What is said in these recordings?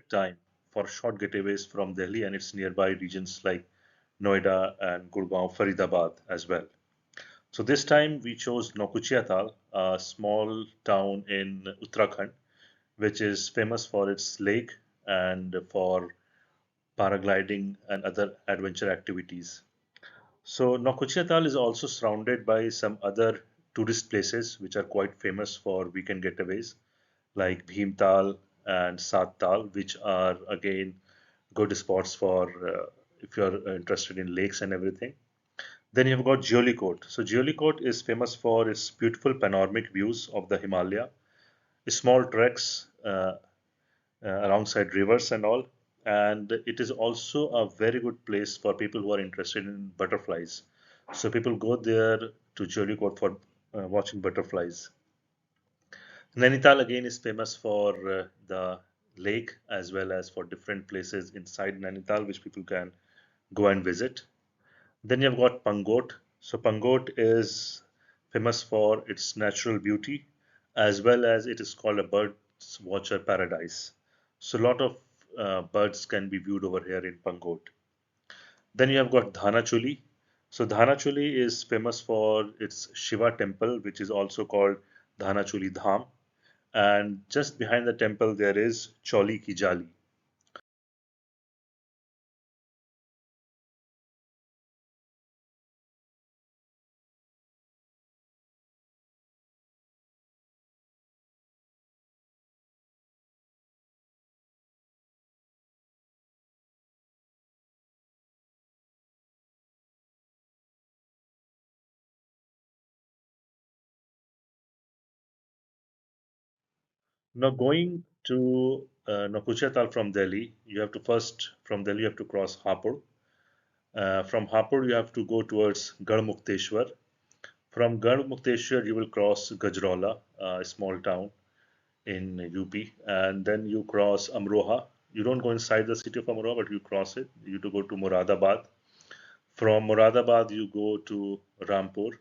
perfect time for short getaways from Delhi and its nearby regions like Noida and Gurgaon, Faridabad as well. So this time we chose Naukuchiatal, a small town in Uttarakhand, which is famous for its lake and for paragliding and other adventure activities. So Naukuchiatal is also surrounded by some other tourist places which are quite famous for weekend getaways, like Bhimtal and Sattal, which are again good spots for if you're interested in lakes and everything. Then you've got Jiolikot. So Jiolikot is famous for its beautiful panoramic views of the Himalaya, small treks alongside rivers and all. And it is also a very good place for people who are interested in butterflies. So people go there to Jiolikot for watching butterflies. Nainital again is famous for the lake as well as for different places inside Nainital which people can go and visit. Then you've got Pangot. So Pangot is famous for its natural beauty as well as it is called a bird's watcher paradise. So a lot of birds can be viewed over here in Pangot. Then you have got Dhanachuli. So Dhanachuli is famous for its Shiva temple, which is also called Dhanachuli Dham. And just behind the temple, there is Choli Ki Jali. Now, going to Naukuchiatal from Delhi, you have to first, from Delhi, you have to cross Hapur. From Hapur, you have to go towards Garhmukteshwar. From Garhmukteshwar, you will cross Gajraula, a small town in UP, and then you cross Amroha. You don't go inside the city of Amroha, but you cross it. You have to go to Moradabad. From Moradabad, you go to Rampur,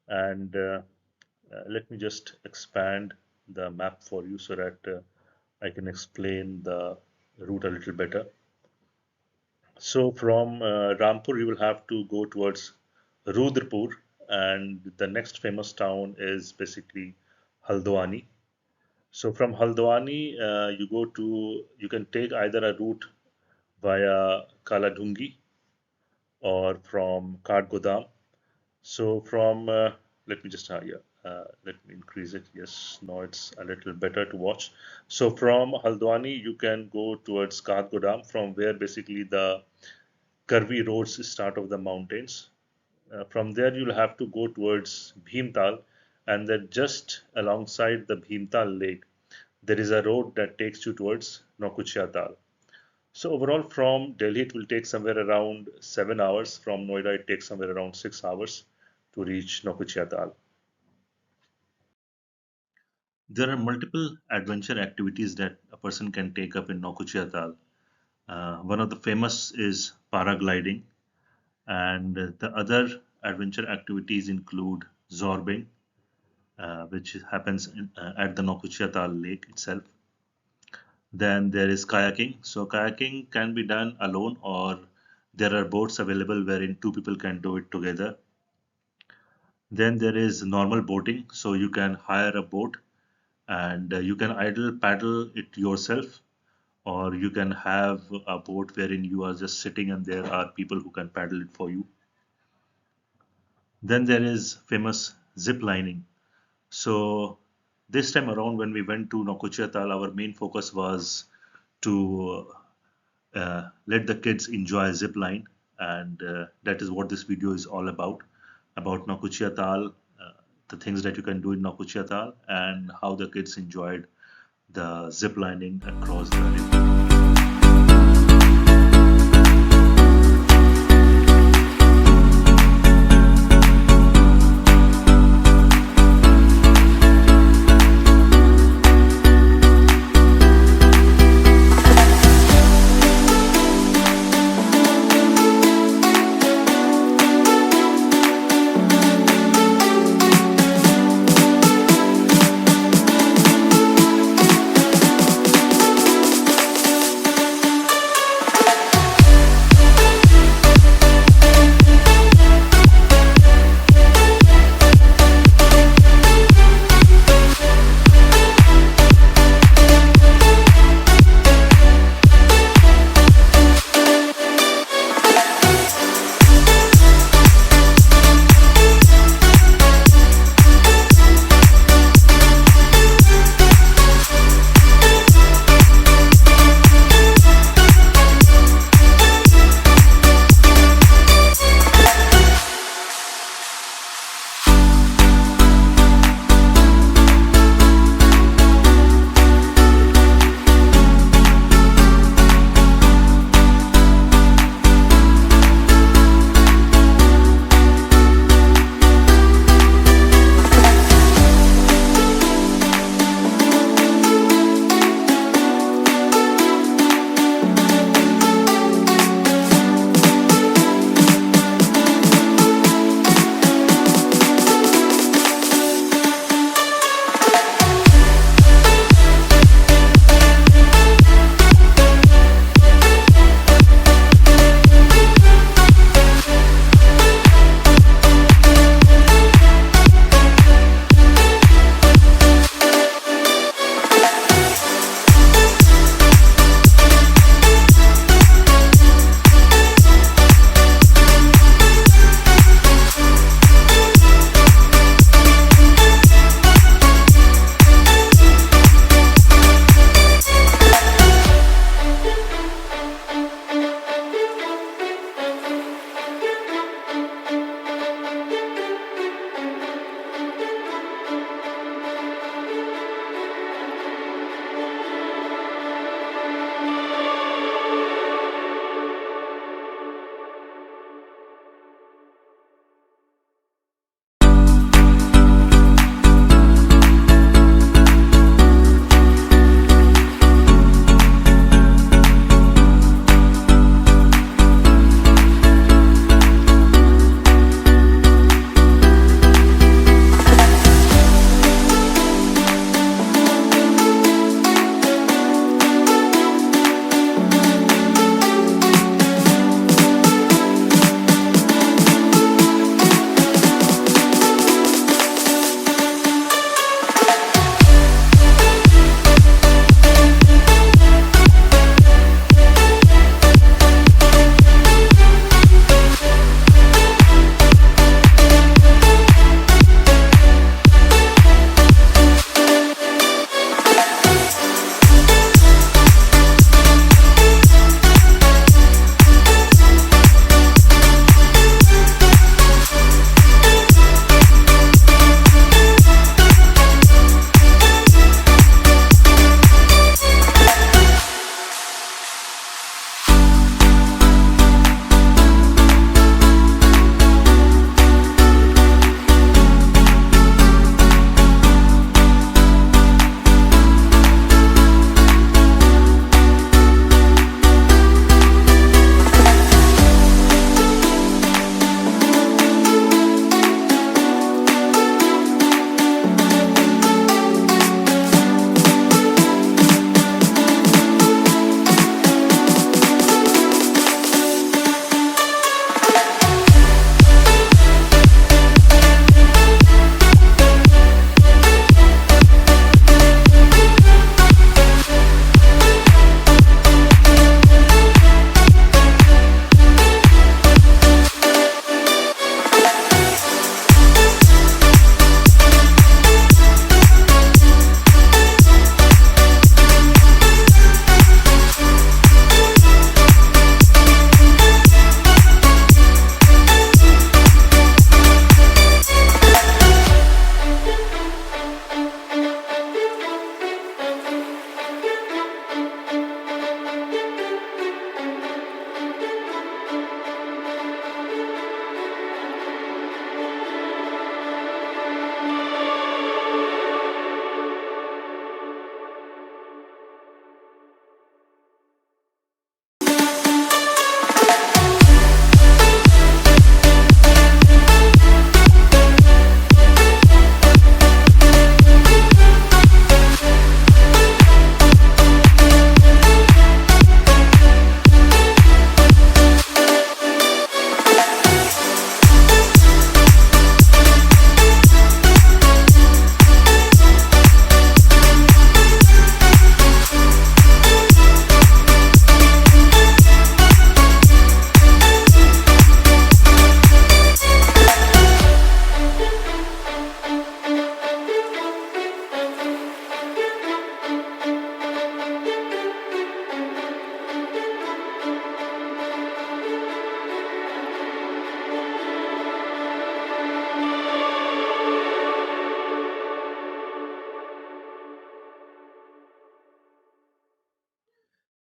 and let me just expand the map for you so that I can explain the route a little better. So from Rampur, you will have to go towards Rudrapur, and the next famous town is basically Haldwani. So from Haldwani, you can take either a route via Kaladhungi or from Katgodam. So from let me just yeah, let me increase it. Yes, now it's a little better to watch. So from Haldwani, you can go towards Katgodam, from where basically the curvy roads start of the mountains. From there, you'll have to go towards Bhimtal, and then just alongside the Bhimtal lake, there is a road that takes you towards Naukuchiatal. So overall, from Delhi, it will take somewhere around 7 hours. From Noida, it takes somewhere around 6 hours to reach Naukuchiatal. There are multiple adventure activities that a person can take up in Naukuchiatal. One of the famous is paragliding, and the other adventure activities include zorbing, which happens at the Naukuchiatal lake itself. Then there is kayaking. So kayaking can be done alone, or there are boats available wherein two people can do it together. Then there is normal boating. So you can hire a boat and you can idle paddle it yourself, or you can have a boat wherein you are just sitting and there are people who can paddle it for you. Then there is famous zip lining. So this time around, when we went to Naukuchiatal, our main focus was to let the kids enjoy zip line, and that is what this video is all about Naukuchiatal, the things that you can do in Naukuchiatal, and how the kids enjoyed the zip lining across the river.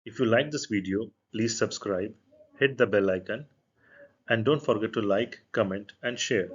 If you like this video, please subscribe, hit the bell icon, and don't forget to like, comment, and share.